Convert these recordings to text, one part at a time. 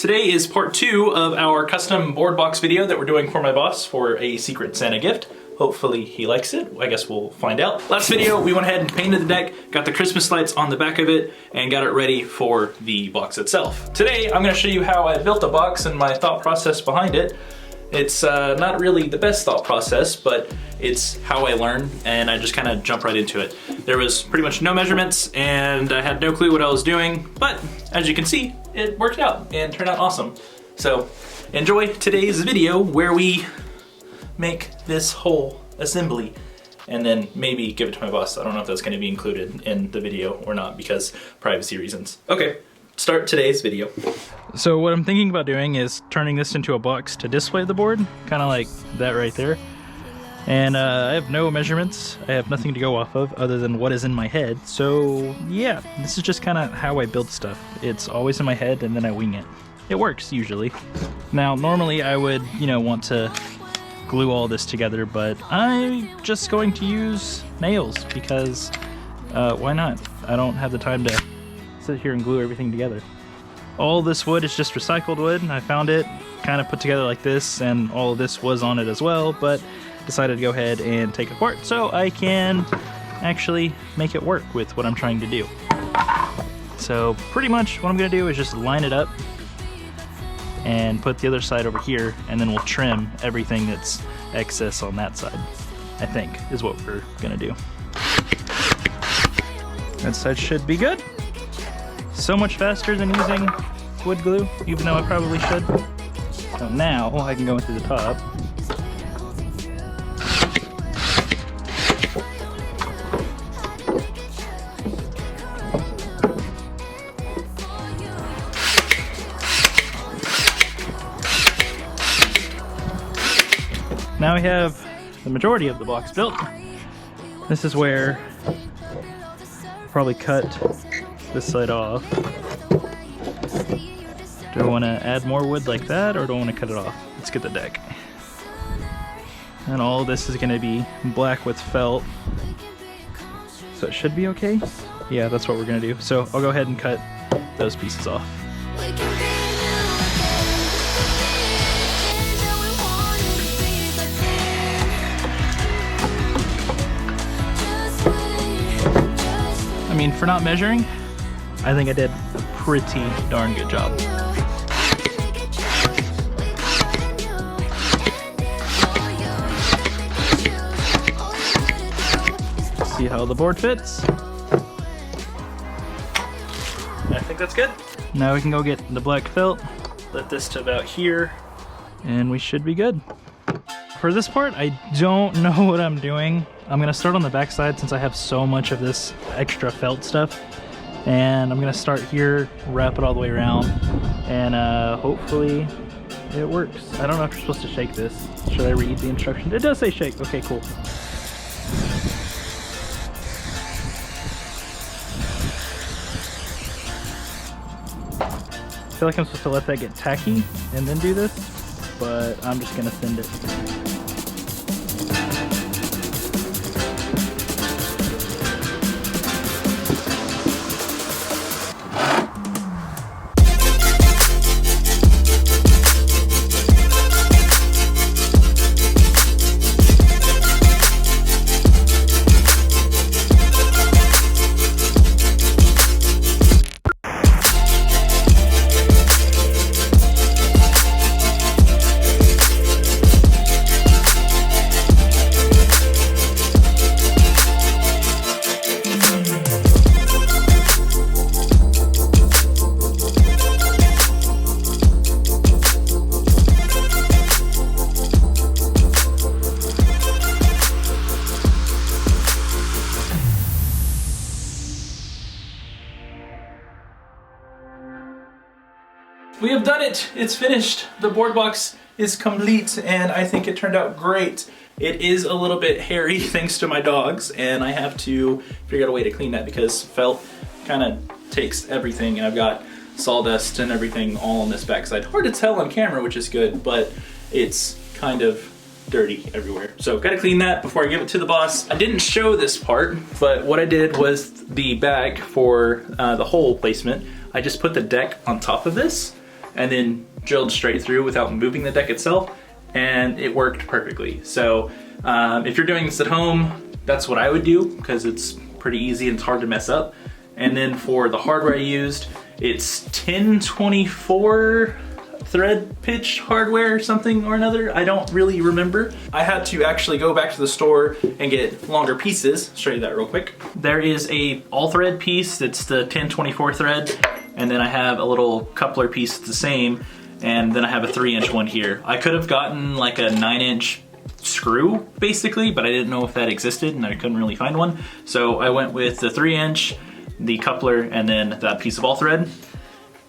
Today is part 2 of our custom board box video that we're doing for my boss for a Secret Santa gift. Hopefully he likes it. I guess we'll find out. Last video, we went ahead and painted the deck, got the Christmas lights on the back of it, and got it ready for the box itself. Today, I'm gonna show you how I built the box and my thought process behind it. It's not really the best thought process, but it's how I learn, and I just kind of jump right into it. There was pretty much no measurements, and I had no clue what I was doing, but as you can see, it worked out and turned out awesome. So enjoy today's video where we make this whole assembly and then maybe give it to my boss. I don't know if that's going to be included in the video or not because privacy reasons. Okay, start today's video. So what I'm thinking about doing is turning this into a box to display the board, kind of like that right there. And I have no measurements. I have nothing to go off of other than what is in my head. So yeah, this is just kind of how I build stuff. It's always in my head and then I wing it. It works usually. Now normally I would, want to glue all this together, but I'm just going to use nails because why not? I don't have the time to sit here and glue everything together. All this wood is just recycled wood. I found it kind of put together like this, and all of this was on it as well, but decided to go ahead and take it apart so I can actually make it work with what I'm trying to do. So pretty much what I'm gonna do is just line it up and put the other side over here, and then we'll trim everything that's excess on that side, I think is what we're gonna do. That side should be good. So much faster than using wood glue, even though I probably should. So now I can go into the top. Now we have the majority of the box built. This is where I'll probably cut this side off. Do I want to add more wood like that, or do I want to cut it off? Let's get the deck. And all this is going to be black with felt. So it should be okay. Yeah, that's what we're going to do. So I'll go ahead and cut those pieces off. I mean, for not measuring, I think I did a pretty darn good job. See how the board fits. I think that's good. Now we can go get the black felt, let this to about here, and we should be good. For this part, I don't know what I'm doing. I'm gonna start on the back side since I have so much of this extra felt stuff. And I'm gonna start here, wrap it all the way around, and hopefully it works. I don't know if you're supposed to shake this. Should I read the instructions? It does say shake. Okay, cool. I feel like I'm supposed to let that get tacky and then do this, but I'm just gonna send it. We have done it! It's finished! The board box is complete and I think it turned out great. It is a little bit hairy thanks to my dogs, and I have to figure out a way to clean that because felt kind of takes everything, and I've got sawdust and everything all on this backside. Hard to tell on camera, which is good, but it's kind of dirty everywhere. So gotta clean that before I give it to the boss. I didn't show this part, but what I did was the bag for the hole placement. I just put the deck on top of this, and then drilled straight through without moving the deck itself, and it worked perfectly. So if you're doing this at home, that's what I would do, because it's pretty easy and it's hard to mess up. And then for the hardware I used, it's 1024 thread pitch hardware or something or another. I don't really remember. I had to actually go back to the store and get longer pieces. Show you that real quick. There is a all thread piece that's the 1024 thread, and then I have a little coupler piece that's the same, and then I have a 3-inch one here. I could have gotten like a 9-inch screw basically, but I didn't know if that existed and I couldn't really find one. So I went with the 3-inch, the coupler, and then that piece of all thread.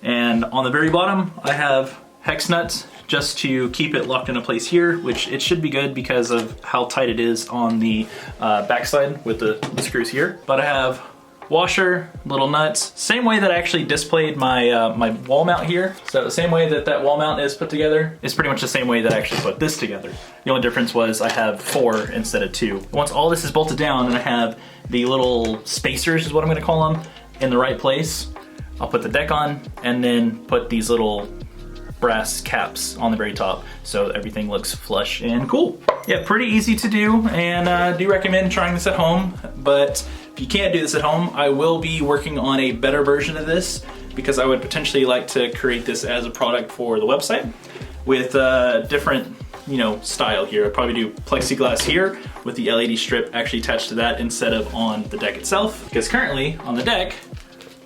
And on the very bottom, I have hex nuts just to keep it locked into place here, which it should be good because of how tight it is on the backside with the screws here. But I have washer, little nuts, same way that I actually displayed my my wall mount here. So the same way that that wall mount is put together is pretty much the same way that I actually put this together. The only difference was I have 4 instead of 2. Once all this is bolted down and I have the little spacers, is what I'm gonna call them, in the right place, I'll put the deck on and then put these little brass caps on the very top so everything looks flush and cool. Yeah, pretty easy to do, and I do recommend trying this at home. But if you can't do this at home, I will be working on a better version of this, because I would potentially like to create this as a product for the website with different, you know, style here. I'd probably do plexiglass here with the LED strip actually attached to that instead of on the deck itself, because currently on the deck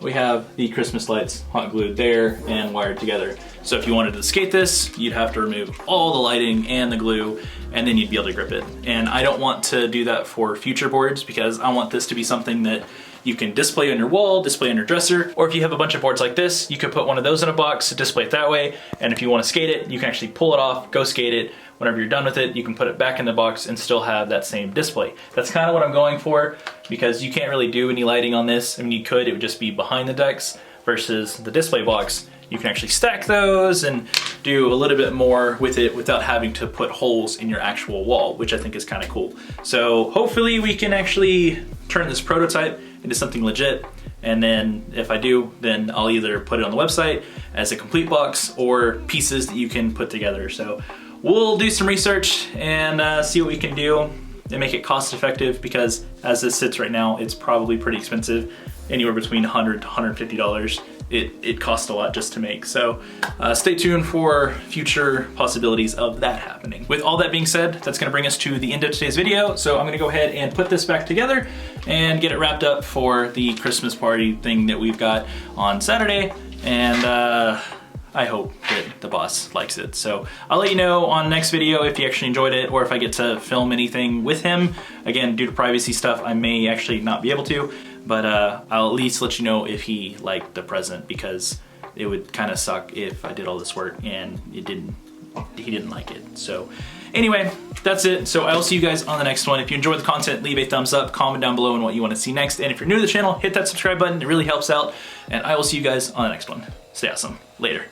we have the Christmas lights hot glued there and wired together. So if you wanted to skate this, you'd have to remove all the lighting and the glue, and then you'd be able to grip it. And I don't want to do that for future boards, because I want this to be something that you can display on your wall, display on your dresser, or if you have a bunch of boards like this, you could put one of those in a box, display it that way, and if you want to skate it, you can actually pull it off, go skate it. Whenever you're done with it, you can put it back in the box and still have that same display. That's kind of what I'm going for, because you can't really do any lighting on this. I mean, you could, it would just be behind the decks, versus the display box. You can actually stack those and do a little bit more with it without having to put holes in your actual wall, which I think is kind of cool. So hopefully we can actually turn this prototype into something legit. And then if I do, then I'll either put it on the website as a complete box or pieces that you can put together. So we'll do some research and see what we can do and make it cost effective, because as this sits right now, it's probably pretty expensive, anywhere between $100 to $150. It costs a lot just to make. So stay tuned for future possibilities of that happening. With all that being said, that's gonna bring us to the end of today's video. So I'm gonna go ahead and put this back together and get it wrapped up for the Christmas party thing that we've got on Saturday. And I hope that the boss likes it. So I'll let you know on the next video if he actually enjoyed it, or if I get to film anything with him. Again, due to privacy stuff, I may actually not be able to, but I'll at least let you know if he liked the present, because it would kind of suck if I did all this work and he didn't like it. So anyway, that's it. So I will see you guys on the next one. If you enjoyed the content, leave a thumbs up, comment down below on what you want to see next. And if you're new to the channel, hit that subscribe button. It really helps out. And I will see you guys on the next one. Stay awesome. Later.